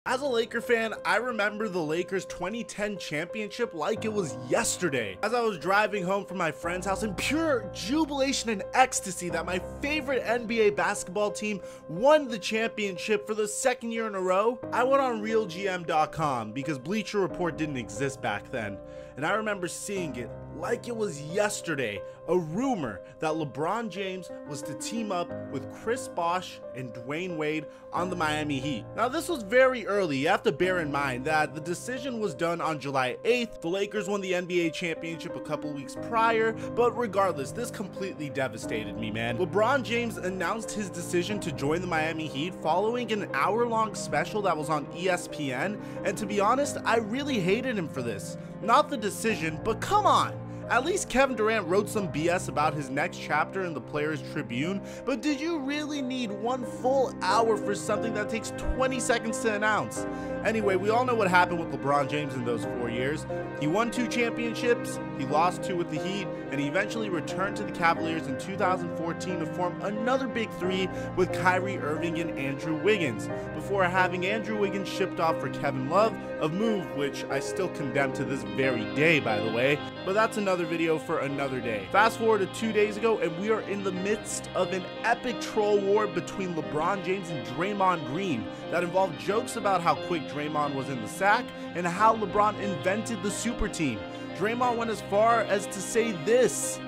As a Laker fan, I remember the Lakers 2010 championship like it was yesterday. As I was driving home from my friend's house in pure jubilation and ecstasy that my favorite NBA basketball team won the championship for the second year in a row, I went on RealGM.com because Bleacher Report didn't exist back then. And I remember seeing it like it was yesterday, a rumor that LeBron James was to team up with Chris Bosh and Dwayne Wade on the Miami Heat. Now this was very early. You have to bear in mind that the decision was done on July 8th. The Lakers won the NBA championship a couple weeks prior, but regardless, this completely devastated me, man. LeBron James announced his decision to join the Miami Heat following an hour-long special that was on ESPN, and to be honest, I really hated him for this. Not the decision, but come on! At least Kevin Durant wrote some BS about his next chapter in the Players Tribune, but did you really need one full hour for something that takes 20 seconds to announce? Anyway, we all know what happened with LeBron James in those 4 years. He won 2 championships, he lost 2 with the Heat, and he eventually returned to the Cavaliers in 2014 to form another big 3 with Kyrie Irving and Andrew Wiggins, before having Andrew Wiggins shipped off for Kevin Love, a move which I still condemn to this very day, by the way, but that's another video for another day. Fast forward to 2 days ago, and we are in the midst of an epic troll war between LeBron James and Draymond Green that involved jokes about how quick Draymond was in the sack and how LeBron invented the super team. Draymond went as far as to say this: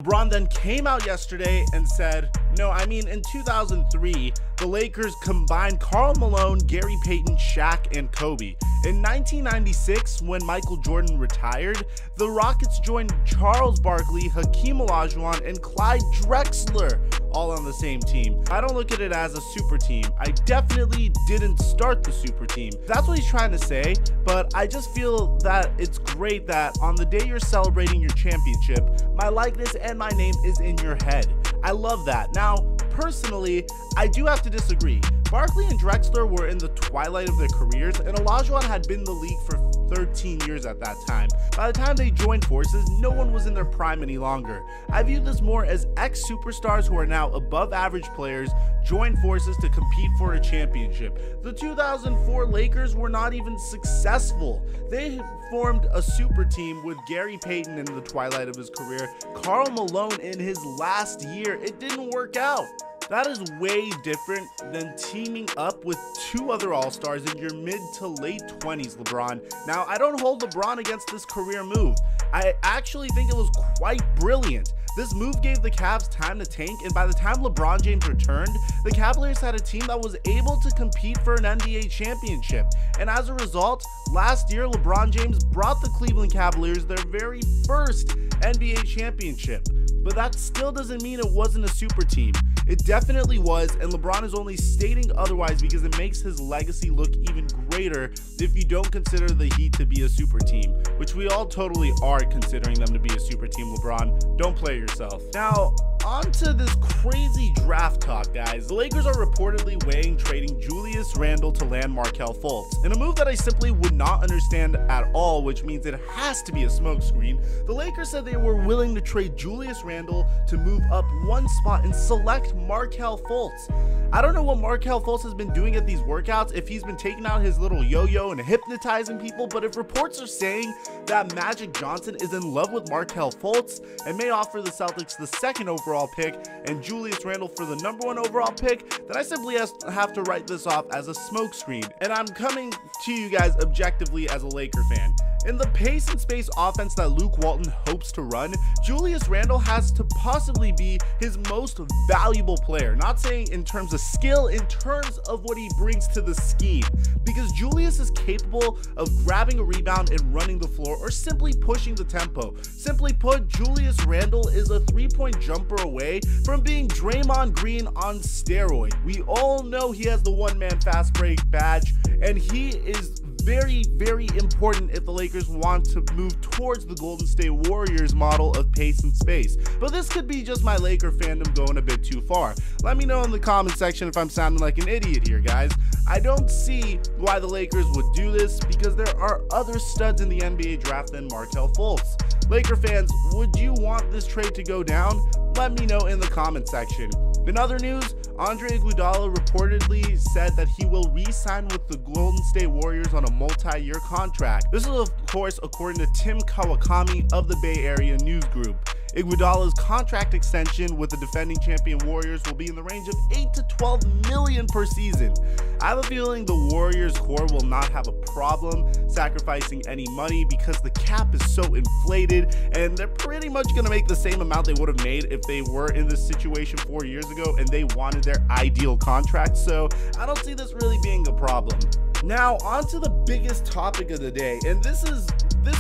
LeBron then came out yesterday and said, no, I mean, in 2003, the Lakers combined Karl Malone, Gary Payton, Shaq, and Kobe. In 1996, when Michael Jordan retired, the Rockets joined Charles Barkley, Hakeem Olajuwon, and Clyde Drexler all on the same team. I don't look at it as a super team. I definitely didn't start the super team. That's what he's trying to say, but I just feel that it's great that on the day you're celebrating your championship, my likeness and my name is in your head. I love that. Now, personally, I do have to disagree. Barkley and Drexler were in the twilight of their careers, and Olajuwon had been in the league for 13 years at that time. By the time they joined forces, no one was in their prime any longer. I view this more as ex-superstars who are now above average players join forces to compete for a championship. The 2004 Lakers were not even successful. They formed a super team with Gary Payton in the twilight of his career, Karl Malone in his last year. It didn't work out. That is way different than teaming up with 2 other All-Stars in your mid to late 20s, LeBron. Now, I don't hold LeBron against this career move. I actually think it was quite brilliant. This move gave the Cavs time to tank, and by the time LeBron James returned, the Cavaliers had a team that was able to compete for an NBA championship. And as a result, last year, LeBron James brought the Cleveland Cavaliers their very first NBA championship. But that still doesn't mean it wasn't a super team. It definitely was, and LeBron is only stating otherwise because it makes his legacy look even greater if you don't consider the Heat to be a super team, which we all totally are considering them to be a super team. LeBron, don't play yourself. Now, on to this crazy draft talk, guys. The Lakers are reportedly weighing trading Julius Randle to land Markelle Fultz, in a move that I simply would not understand at all, which means it has to be a smokescreen. The Lakers said they were willing to trade Julius Randle to move up 1 spot and select Markelle Fultz. I don't know what Markelle Fultz has been doing at these workouts, if he's been taking out his little yo-yo and hypnotizing people, but if reports are saying that Magic Johnson is in love with Markelle Fultz and may offer the Celtics the 2nd overall pick and Julius Randle for the #1 overall pick, then I simply have to write this off as a smokescreen. And I'm coming to you guys objectively as a Laker fan. In the pace and space offense that Luke Walton hopes to run, Julius Randle has to possibly be his most valuable player. Not saying in terms of skill, in terms of what he brings to the scheme. Because Julius is capable of grabbing a rebound and running the floor, or simply pushing the tempo. Simply put, Julius Randle is a 3-point jumper away from being Draymond Green on steroid. We all know he has the one-man fast break badge, and he is very, very important if the Lakers want to move towards the Golden State Warriors model of pace and space. But this could be just my Laker fandom going a bit too far. Let me know in the comment section if I'm sounding like an idiot here, guys. I don't see why the Lakers would do this because there are other studs in the NBA draft than Markelle Fultz. Laker fans, would you want this trade to go down? Let me know in the comment section. In other news, Andre Iguodala reportedly said that he will re-sign with the Golden State Warriors on a multi-year contract. This is of course according to Tim Kawakami of the Bay Area News Group. Iguodala's contract extension with the defending champion Warriors will be in the range of $8 to $12 million per season. I have a feeling the Warriors core will not have a problem sacrificing any money because the cap is so inflated and they're pretty much going to make the same amount they would have made if they were in this situation 4 years ago and they wanted their ideal contract. So I don't see this really being a problem. Now on to the biggest topic of the day, and this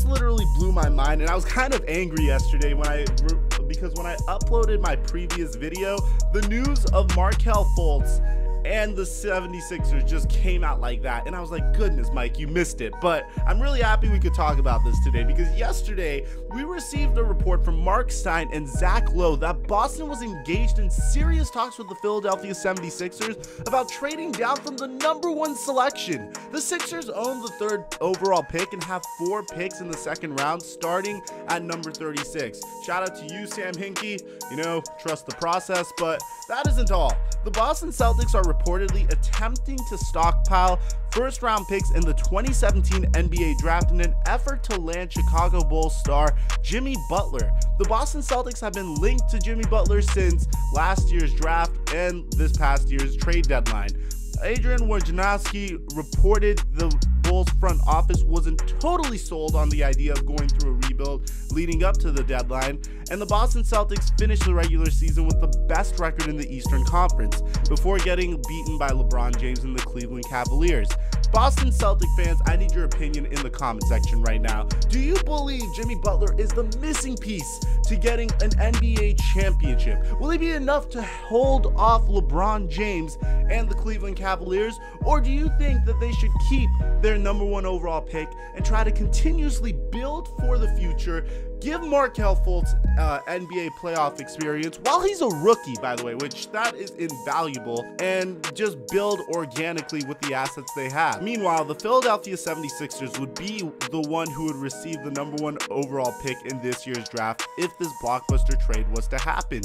literally blew my mind, and I was kind of angry yesterday because when I uploaded my previous video, the news of Markelle Fultz and the 76ers just came out like that, and I was like, goodness, Mike, you missed it. But I'm really happy we could talk about this today, because yesterday we received a report from Mark Stein and Zach Lowe that Boston was engaged in serious talks with the Philadelphia 76ers about trading down from the #1 selection. The Sixers own the 3rd overall pick and have 4 picks in the 2nd round, starting at number 36. Shout out to you, Sam Hinkie. You know, trust the process, but that isn't all. The Boston Celtics are reportedly attempting to stockpile 1st-round picks in the 2017 NBA draft in an effort to land Chicago Bulls star Jimmy Butler. The Boston Celtics have been linked to Jimmy Butler since last year's draft and this past year's trade deadline. Adrian Wojnarowski reported the Bulls front office wasn't totally sold on the idea of going through a rebuild leading up to the deadline, and the Boston Celtics finished the regular season with the best record in the Eastern Conference before getting beaten by LeBron James and the Cleveland Cavaliers. Boston Celtic fans, I need your opinion in the comment section right now. Do you believe Jimmy Butler is the missing piece to getting an NBA championship? Will he be enough to hold off LeBron James and the Cleveland Cavaliers? Or do you think that they should keep their #1 overall pick and try to continuously build for the future? Give Markelle Fultz NBA playoff experience while he's a rookie, by the way, which that is invaluable, and just build organically with the assets they have. Meanwhile, the Philadelphia 76ers would be the one who would receive the #1 overall pick in this year's draft if this blockbuster trade was to happen,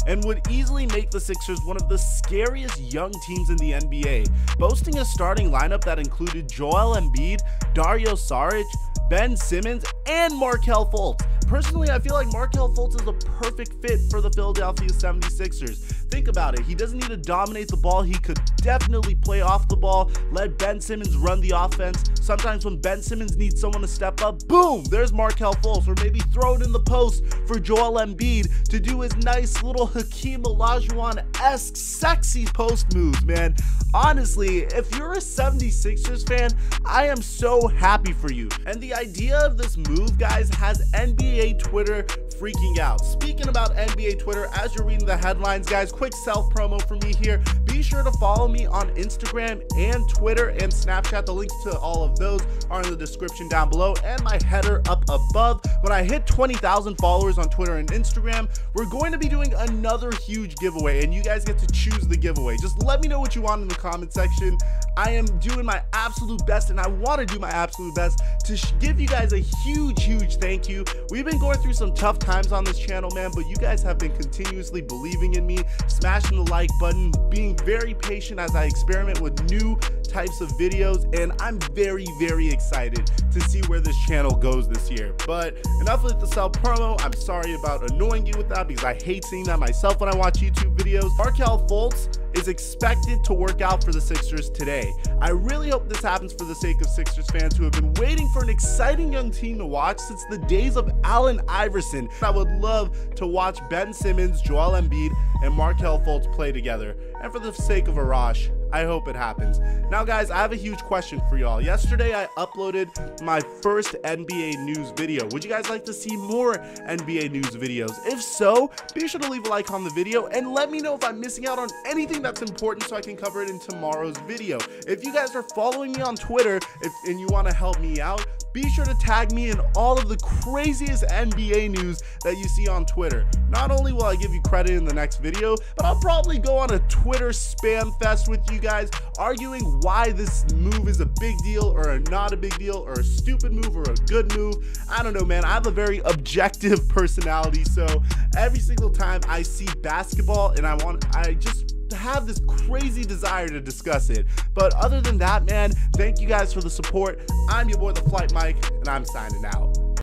and would easily make the Sixers one of the scariest young teams in the NBA, boasting a starting lineup that included Joel Embiid, Dario Saric, Ben Simmons, and Markelle Fultz. Personally, I feel like Markelle Fultz is a perfect fit for the Philadelphia 76ers. Think about it. He doesn't need to dominate the ball. He could definitely play off the ball, let Ben Simmons run the offense. Sometimes when Ben Simmons needs someone to step up, boom, there's Markelle Fultz. Or maybe throw it in the post for Joel Embiid to do his nice little Hakeem Olajuwon-esque sexy post moves, man. Honestly, if you're a 76ers fan, I am so happy for you. And the idea of this move, guys, has NBA Twitter freaking out. Speaking about NBA Twitter, as you're reading the headlines, guys, quick self promo for me here. Be sure to follow me on Instagram and Twitter and Snapchat. The links to all of those are in the description down below and my header up above. When I hit 20,000 followers on Twitter and Instagram, we're going to be doing another huge giveaway, and you guys get to choose the giveaway. Just let me know what you want in the comment section. I am doing my absolute best, and I want to do my absolute best to give you guys a huge thank you. We've been going through some tough times on this channel, man, but you guys have been continuously believing in me, smashing the like button, being very patient as I experiment with new types of videos, and I'm very excited to see where this channel goes this year. But enough with the self promo. I'm sorry about annoying you with that, because I hate seeing that myself when I watch YouTube videos. Markelle Fultz is expected to work out for the Sixers today. I really hope this happens for the sake of Sixers fans who have been waiting for an exciting young team to watch since the days of Allen Iverson. I would love to watch Ben Simmons, Joel Embiid, and Markelle Fultz play together. And for the sake of Arash, I hope it happens. Now, guys, I have a huge question for y'all. Yesterday, I uploaded my first NBA news video. Would you guys like to see more NBA news videos? If so, be sure to leave a like on the video and let me know if I'm missing out on anything that's important so I can cover it in tomorrow's video. If you guys are following me on Twitter and you want to help me out, be sure to tag me in all of the craziest NBA news that you see on Twitter. Not only will I give you credit in the next video, but I'll probably go on a Twitter spam fest with you guys arguing why this move is a big deal or not a bbig deal, or a stupid move or a good move. I don't know, man. I have a very objective personality, so every single time I see basketball and I just have this crazy desire to discuss it. But other than that, man, thank you guys for the support. I'm your boy, TheFlightMike, and I'm signing out.